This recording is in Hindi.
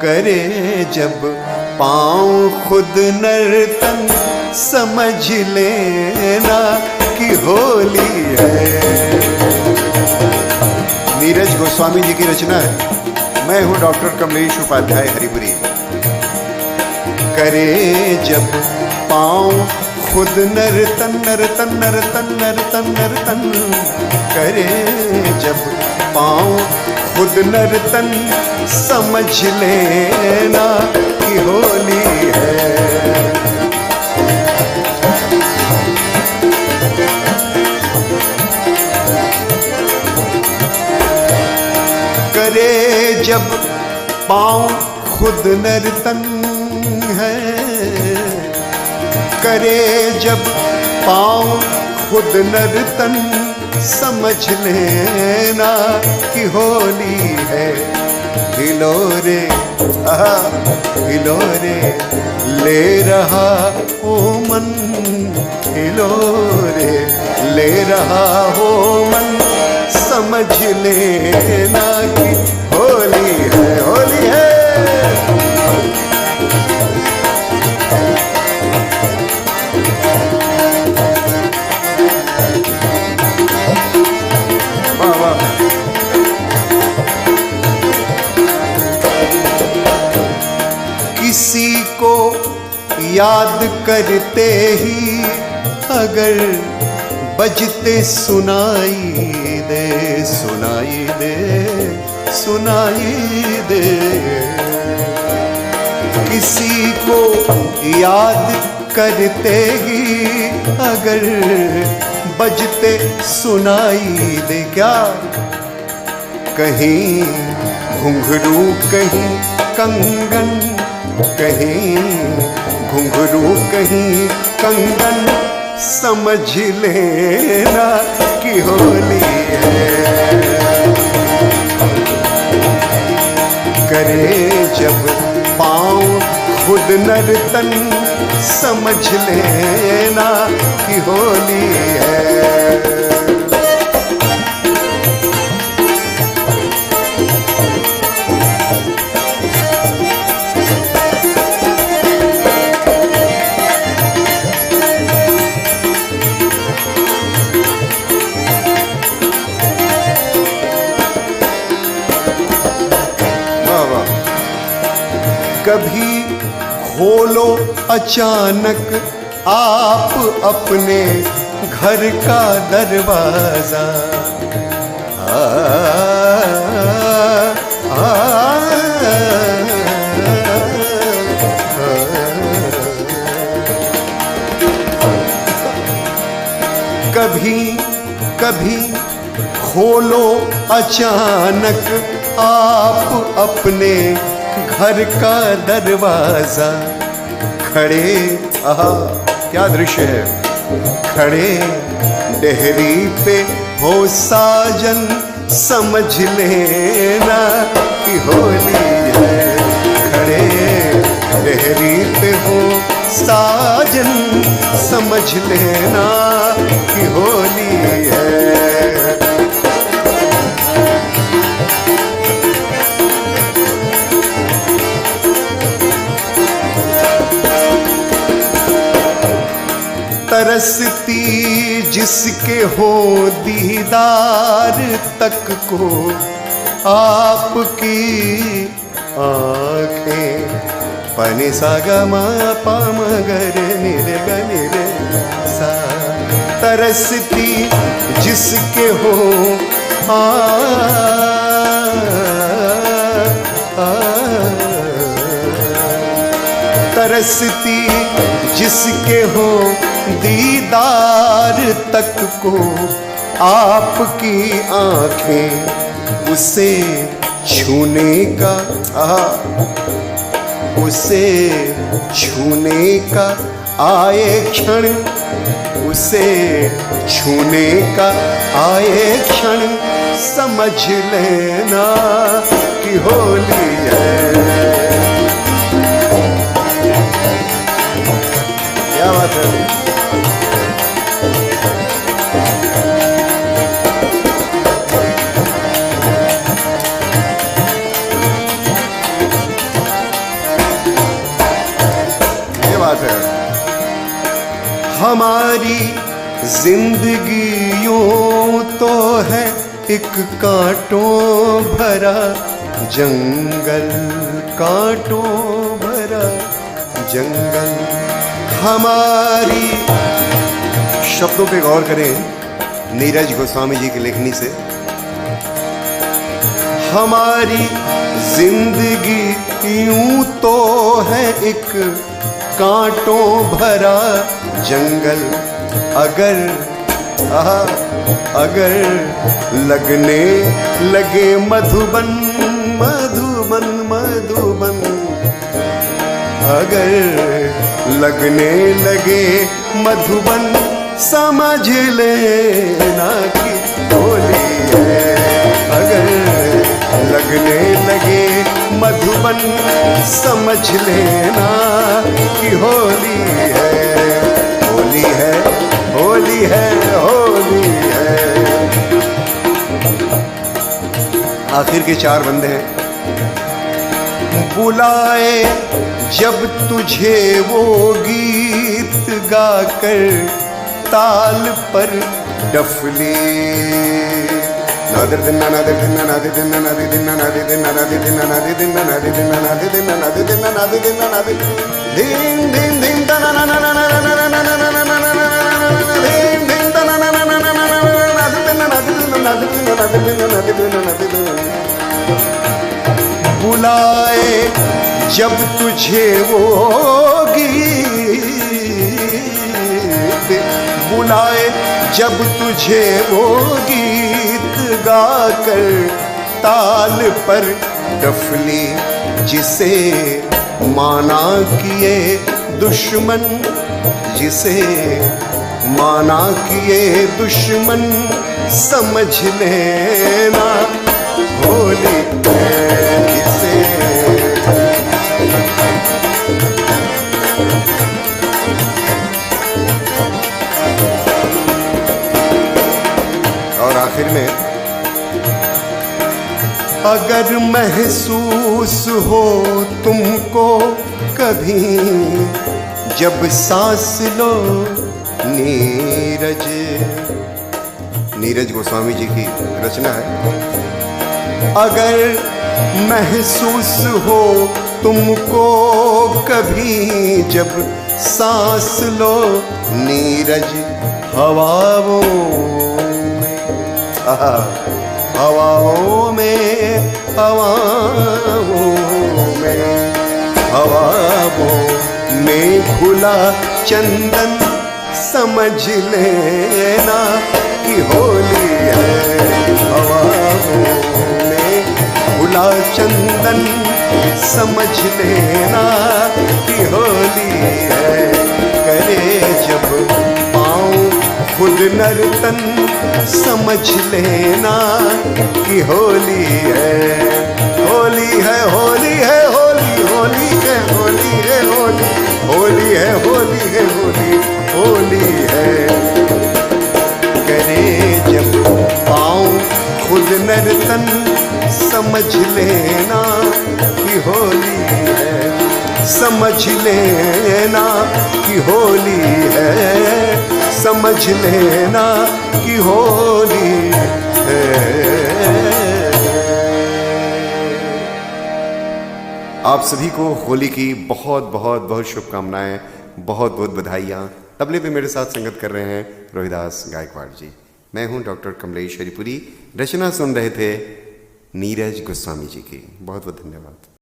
करे जब पाँव खुद नर्तन समझ लेना कि होली है। नीरज गोस्वामी जी की रचना है। मैं हूं डॉक्टर कमलेश उपाध्याय हरिपुरी। करे जब पाँव खुद नर्तन नर्तन नर्तन नर्तन नर्तन, करे जब पाँव खुद नर्तन समझ लेना कि होली है। करे जब पाँव खुद नर्तन है, करे जब पाँव खुद नर्तन समझ लेना कि होली है। हिलोरे हिलोरे ले रहा ओ मन, हिलोरे ले रहा हो मन, समझ लेना कि होली है, होली है। किसी को याद करते ही अगर बजते सुनाई दे, सुनाई दे, सुनाई दे। किसी को याद करते ही अगर बजते सुनाई दे, क्या कहीं घुंघरू कहीं कंगन, कहीं घुंघरू कहीं कंगन, समझ लेना कि होली है। करे जब पाँव खुद नर्तन समझ लेना कि होली है। कभी खोलो अचानक आप अपने घर का दरवाजा, कभी कभी खोलो अचानक आप अपने घर का दरवाजा, खड़े क्या दृश्य है, खड़े डेहरी पे हो साजन, समझ लेना कि होली है। खड़े डेहरी पे हो साजन, समझ लेना कि होली है। तरसती जिसके हो दीदार तक को आपकी आँखें, पनि सा ग म प म ग रे नि रे ग नि रे सा। तरसती जिसके हो तरसती जिसके हो दीदार तक को आपकी आँखें, उसे छूने का उसे छूने का आए क्षण, उसे छूने का आए क्षण, समझ लेना कि होली है। क्या बात है। बात है। हमारी जिंदगी यूं तो है एक कांटों भरा जंगल, कांटों भरा जंगल। हमारी, शब्दों पे गौर करें नीरज गोस्वामी जी की लेखनी से। हमारी जिंदगी यूं तो है एक कांटों भरा जंगल, अगर लगने लगे मधुबन, मधुबन, मधुबन, अगर लगने लगे मधुबन, समझ लेना कि होली है। अगर लगने लगे मधुबन, समझ लेना कि होली है, होली है, होली है, होली है। आखिर के 4 बंदे हैं। बुलाए जब तुझे वो गीत गाकर ताल पर डफली, नादिर दिन नादिर दिन नादिर दिन नादिर दिन नादिर दिन नादिर दिन नादिर दिन नादिर दिन नादिर दिन नादिर दिन नादिर दिन नादिर दिन दिन दिन तना ना ना ना ना ना ना ना ना ना ना ना दिन दिन तना ना ना ना ना ना ना नादिर दिन नादिर दिन नादिर दिन नादिर दिन नादिर दिन नादिर दिन। बुलाए जब तुझे वो गीत, बुलाए जब तुझे वो गीत गाकर ताल पर डफली, जिसे माना किए दुश्मन, जिसे माना किए दुश्मन, समझ लेना होली है जिसे। और आखिर में, अगर महसूस हो तुमको कभी जब सांस लो, नीरज, नीरज गोस्वामी जी की रचना है। अगर महसूस हो तुमको कभी जब सांस लो, नीरज हवाओं में, हवाओं में, हवाओं में, हवाओं में खुला चंदन, समझ लेना कि होली है। हवाओं में खुला चंदन, समझ लेना कि होली है। करे जब पाँव खुद नर्तन, समझ लेना कि होली है, होली है, होली है, होली, होली है, होली है, होली, होली है, होली है, होली, होली है। करे जब पाँव खुद नर्तन, समझ लेना कि होली है, समझ लेना कि होली है, समझ लेना कि होली है। आप सभी को होली की बहुत बहुत बहुत शुभकामनाएं, बहुत बहुत बधाइयाँ। तबले पे मेरे साथ संगत कर रहे हैं रोहिदास गायकवाड़ जी। मैं हूं डॉक्टर कमलेश हरिपुरी। रचना सुन रहे थे नीरज गोस्वामी जी की। बहुत बहुत धन्यवाद।